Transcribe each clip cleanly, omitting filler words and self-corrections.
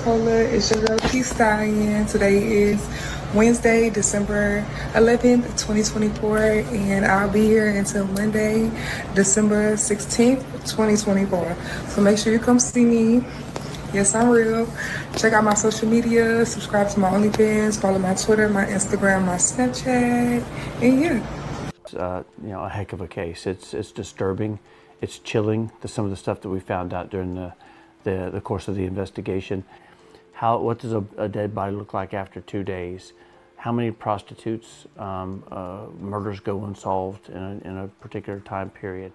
Pensacola. It's your girl Key Stallion. Today is Wednesday, December 11th, 2024, and I'll be here until Monday, December 16th, 2024. So make sure you come see me. Yes, I'm real. Check out my social media, subscribe to my OnlyFans, follow my Twitter, my Instagram, my Snapchat, and yeah. It's, a heck of a case. It's disturbing. It's chilling. Some of the stuff that we found out during the course of the investigation. What does a dead body look like after 2 days? How many prostitutes murders go unsolved in a particular time period?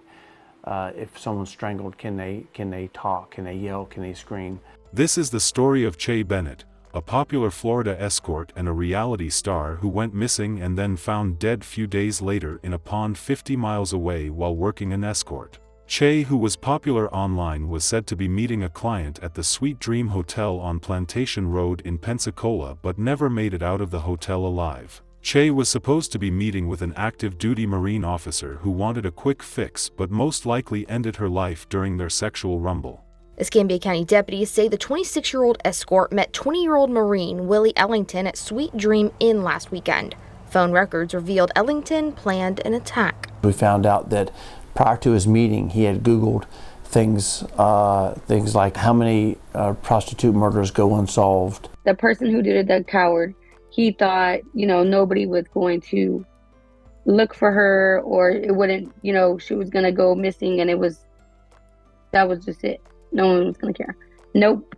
If someone's strangled, can they talk? Can they yell? Can they scream? This is the story of Che Bennett, a popular Florida escort and a reality star who went missing and then found dead few days later in a pond 50 miles away while working an escort. Che, who was popular online, was said to be meeting a client at the Sweet Dream Hotel on Plantation Road in Pensacola but never made it out of the hotel alive. Che was supposed to be meeting with an active duty Marine officer who wanted a quick fix but most likely ended her life during their sexual rumble. Escambia County deputies say the 26-year-old escort met 20-year-old Marine Willie Ellington at Sweet Dream Inn last weekend. Phone records revealed Ellington planned an attack. We found out that prior to his meeting, he had Googled things like how many prostitute murders go unsolved. The person who did it, the coward, he thought, nobody was going to look for her, or it wouldn't, she was going to go missing, and that was just it. No one was going to care. Nope.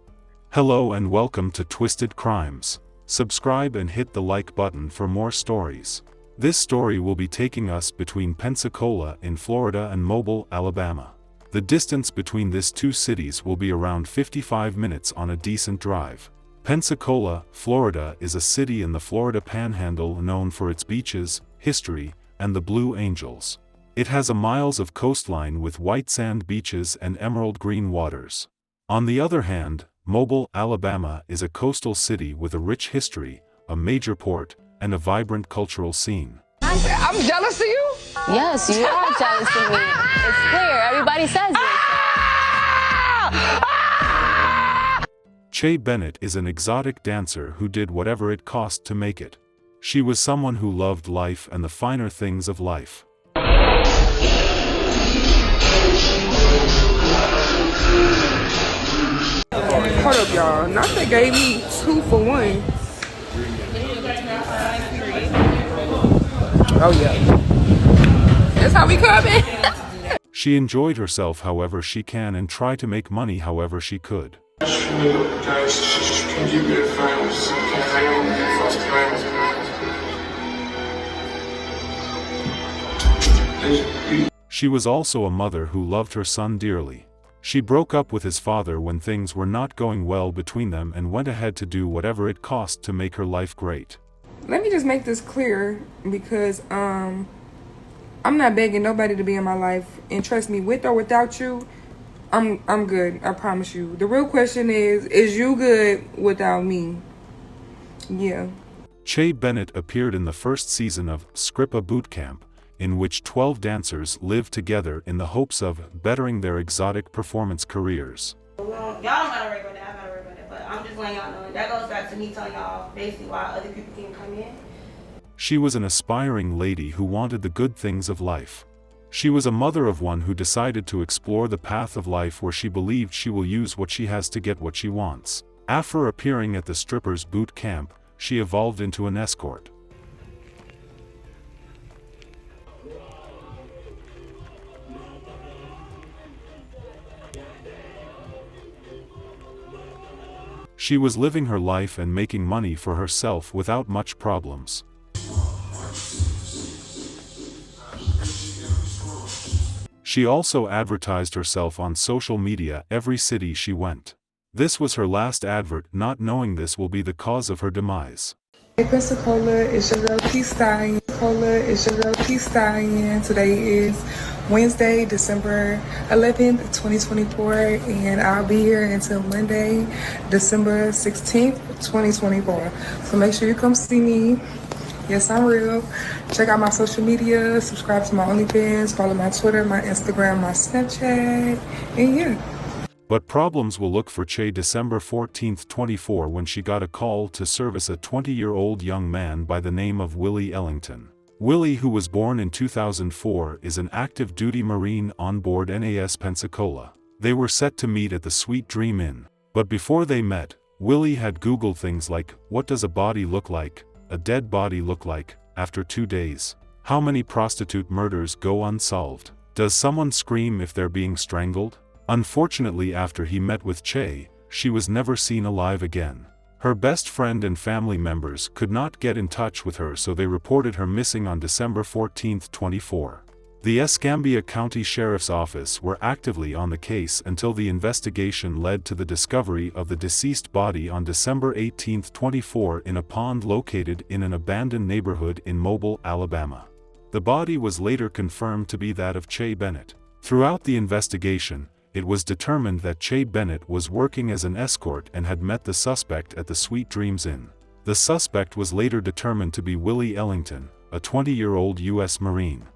Hello and welcome to Twisted Crimes. Subscribe and hit the like button for more stories. This story will be taking us between Pensacola in Florida and Mobile, Alabama. The distance between these two cities will be around 55 minutes on a decent drive. Pensacola, Florida is a city in the Florida Panhandle known for its beaches, history, and the Blue Angels. It has a miles of coastline with white sand beaches and emerald green waters. On the other hand, Mobile, Alabama is a coastal city with a rich history, a major port, and a vibrant cultural scene. I'm jealous of you? Yes, you are jealous of me. It's clear. Everybody says it. Che Bennett is an exotic dancer who did whatever it cost to make it. She was someone who loved life and the finer things of life. Hold up, y'all. Not they gave me 2 for 1. Oh yeah. That's how we coming. She enjoyed herself however she can and tried to make money however she could. She was also a mother who loved her son dearly. She broke up with his father when things were not going well between them and went ahead to do whatever it cost to make her life great. Let me just make this clear, because I'm not begging nobody to be in my life, and trust me, with or without you, I'm good. I promise you. The real question is you good without me? Yeah. Che Bennett appeared in the first season of Scrippa Boot Camp, in which 12 dancers lived together in the hopes of bettering their exotic performance careers. Y'all don't gotta worry about that, I gotta worry about that, but I'm just letting y'all know. That goes back to me telling y'all basically why other people can come in. She was an aspiring lady who wanted the good things of life. She was a mother of one who decided to explore the path of life where she believed she will use what she has to get what she wants. After appearing at the strippers' boot camp, she evolved into an escort. She was living her life and making money for herself without much problems. She also advertised herself on social media every city she went. This was her last advert, not knowing this will be the cause of her demise. Hey Pensacola, it's your girl Key Stallion. Today is Wednesday, December 11th, 2024, and I'll be here until Monday, December 16th, 2024. So make sure you come see me. Yes, I'm real. Check out my social media, subscribe to my OnlyFans, follow my Twitter, my Instagram, my Snapchat, and yeah. But problems will look for Che December 14, 24, when she got a call to service a 20-year-old young man by the name of Willie Ellington. Willie, who was born in 2004, is an active duty Marine on board NAS Pensacola. They were set to meet at the Sweet Dream Inn. But before they met, Willie had Googled things like, what does a body look like, a dead body look like, after 2 days? How many prostitute murders go unsolved? Does someone scream if they're being strangled? Unfortunately, after he met with Che, she was never seen alive again. Her best friend and family members could not get in touch with her, so they reported her missing on December 14, 24. The Escambia County Sheriff's Office were actively on the case until the investigation led to the discovery of the deceased body on December 18, 24 in a pond located in an abandoned neighborhood in Mobile, Alabama. The body was later confirmed to be that of Che Bennett. Throughout the investigation, it was determined that Che Bennett was working as an escort and had met the suspect at the Sweet Dreams Inn. The suspect was later determined to be Willie Ellington, a 20-year-old U.S. Marine.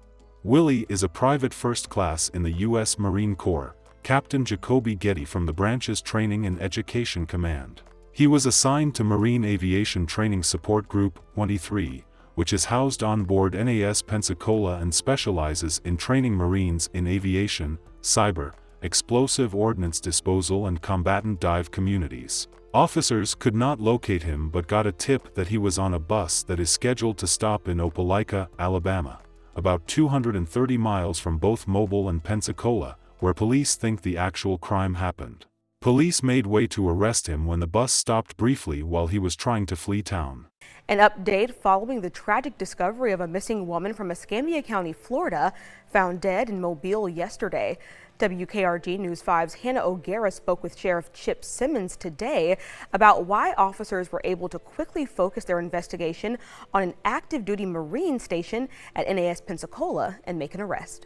Willie is a private first class in the U.S. Marine Corps, Captain Jacoby Getty from the branch's Training and Education Command. He was assigned to Marine Aviation Training Support Group 23, which is housed on board NAS Pensacola and specializes in training Marines in aviation, cyber, explosive ordnance disposal and combatant dive communities. Officers could not locate him but got a tip that he was on a bus that is scheduled to stop in Opelika, Alabama, about 230 miles from both Mobile and Pensacola, where police think the actual crime happened. Police made way to arrest him when the bus stopped briefly while he was trying to flee town. An update following the tragic discovery of a missing woman from Escambia County, Florida, found dead in Mobile yesterday. WKRG News 5's Hannah O'Gara spoke with Sheriff Chip Simmons today about why officers were able to quickly focus their investigation on an active duty Marine station at NAS Pensacola and make an arrest.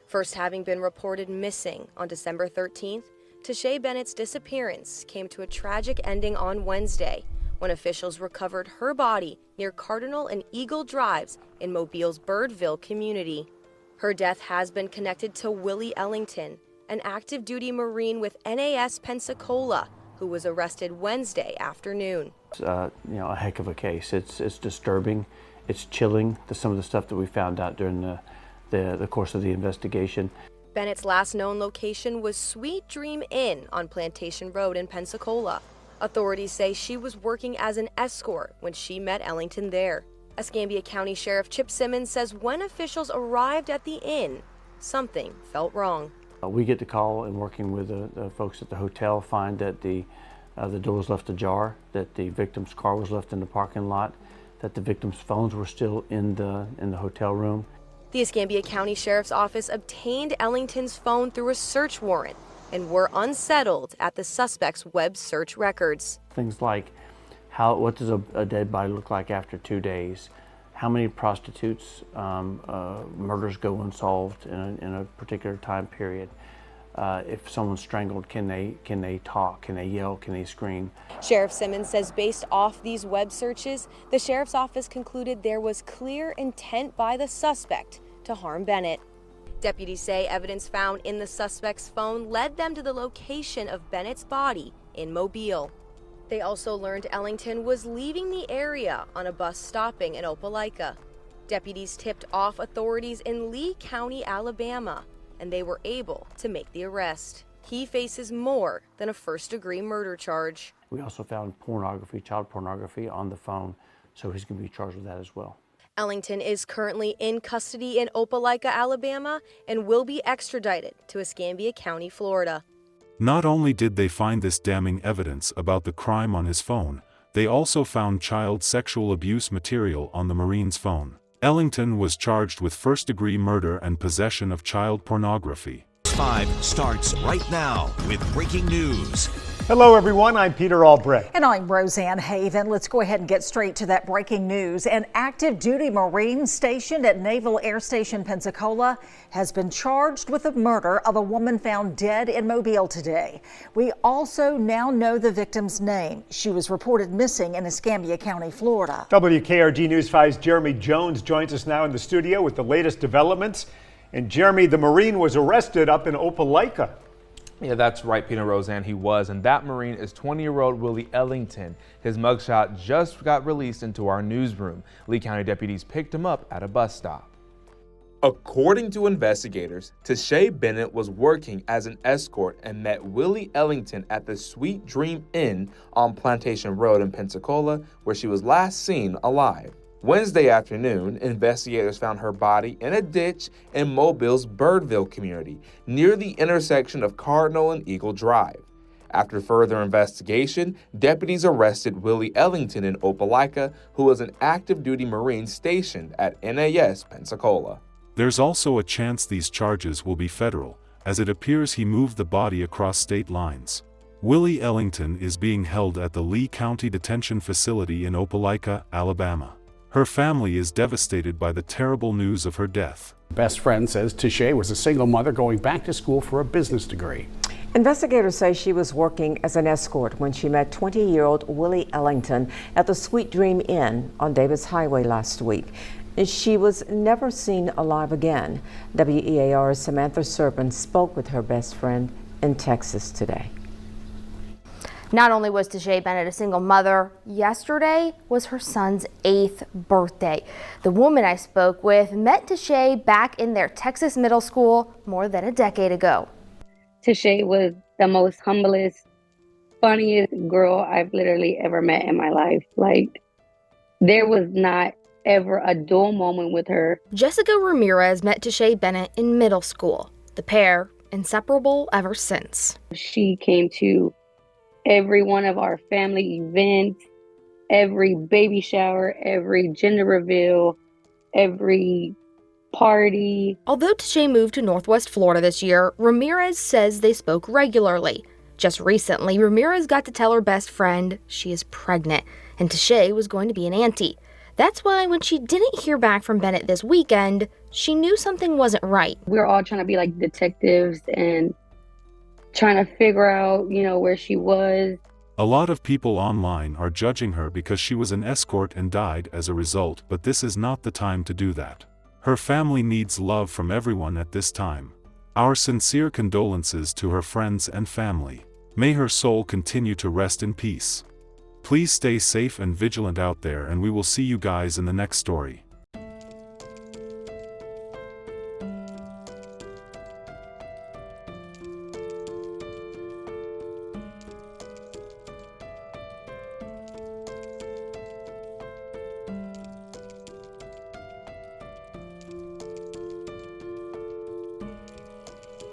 First having been reported missing on December 13th, Tashae Bennett's disappearance came to a tragic ending on Wednesday when officials recovered her body near Cardinal and Eagle Drives in Mobile's Birdville community. Her death has been connected to Willie Ellington, an active duty Marine with NAS Pensacola, who was arrested Wednesday afternoon. It's a heck of a case. It's disturbing. It's chilling, some of the stuff that we found out during the course of the investigation. Bennett's last known location was Sweet Dream Inn on Plantation Road in Pensacola. Authorities say she was working as an escort when she met Ellington there. Escambia County Sheriff Chip Simmons says when officials arrived at the inn, something felt wrong. We get the call, and working with the folks at the hotel, find that the door was left ajar, that the victim's car was left in the parking lot, that the victim's phones were still in the hotel room. The Escambia County Sheriff's Office obtained Ellington's phone through a search warrant and were unsettled at the suspect's web search records. Things like, what does a dead body look like after 2 days? How many prostitutes murders go unsolved in a particular time period? If someone's strangled, can they talk? Can they yell? Can they scream? Sheriff Simmons says based off these web searches, the Sheriff's Office concluded there was clear intent by the suspect to harm Bennett. Deputies say evidence found in the suspect's phone led them to the location of Bennett's body in Mobile. They also learned Ellington was leaving the area on a bus stopping in Opelika. Deputies tipped off authorities in Lee County, Alabama, and they were able to make the arrest. He faces more than a first-degree murder charge. We also found pornography, child pornography on the phone, so he's going to be charged with that as well. Ellington is currently in custody in Opelika, Alabama, and will be extradited to Escambia County, Florida. Not only did they find this damning evidence about the crime on his phone, they also found child sexual abuse material on the Marine's phone. Ellington was charged with first-degree murder and possession of child pornography. 5 starts right now with breaking news. Hello everyone, I'm Peter Albrecht. And I'm Roseanne Haven. Let's go ahead and get straight to that breaking news. An active duty Marine stationed at Naval Air Station Pensacola has been charged with the murder of a woman found dead in Mobile today. We also now know the victim's name. She was reported missing in Escambia County, Florida. WKRG News 5's Jeremy Jones joins us now in the studio with the latest developments. And Jeremy, the Marine was arrested up in Opelika. Yeah, that's right, Peter Roseanne, he was. And that Marine is 20-year-old Willie Ellington. His mugshot just got released into our newsroom. Lee County deputies picked him up at a bus stop. According to investigators, Tashay Bennett was working as an escort and met Willie Ellington at the Sweet Dream Inn on Plantation Road in Pensacola, where she was last seen alive. Wednesday afternoon, investigators found her body in a ditch in Mobile's Birdville community, near the intersection of Cardinal and Eagle Drive. After further investigation, deputies arrested Willie Ellington in Opelika, who was an active duty Marine stationed at NAS Pensacola. There's also a chance these charges will be federal, as it appears he moved the body across state lines. Willie Ellington is being held at the Lee County Detention Facility in Opelika, Alabama. Her family is devastated by the terrible news of her death. Best friend says Tashay was a single mother going back to school for a business degree. Investigators say she was working as an escort when she met 20-year-old Willie Ellington at the Sweet Dream Inn on Davis Highway last week. She was never seen alive again. WEAR's Samantha Serpin spoke with her best friend in Texas today. Not only was Tashay Bennett a single mother, yesterday was her son's 8th birthday. The woman I spoke with met Tashay back in their Texas middle school more than a decade ago. Tashay was the most humblest, funniest girl I've literally ever met in my life. Like, there was not ever a dull moment with her. Jessica Ramirez met Tashay Bennett in middle school. The pair, inseparable ever since. She came to every one of our family events, every baby shower, every gender reveal, every party. Although Tashay moved to Northwest Florida this year, Ramirez says they spoke regularly. Just recently, Ramirez got to tell her best friend she is pregnant, and Tashay was going to be an auntie. That's why when she didn't hear back from Bennett this weekend, she knew something wasn't right. We were all trying to be like detectives and trying to figure out, where she was. A lot of people online are judging her because she was an escort and died as a result, but this is not the time to do that. Her family needs love from everyone at this time. Our sincere condolences to her friends and family. May her soul continue to rest in peace. Please stay safe and vigilant out there, and we will see you guys in the next story.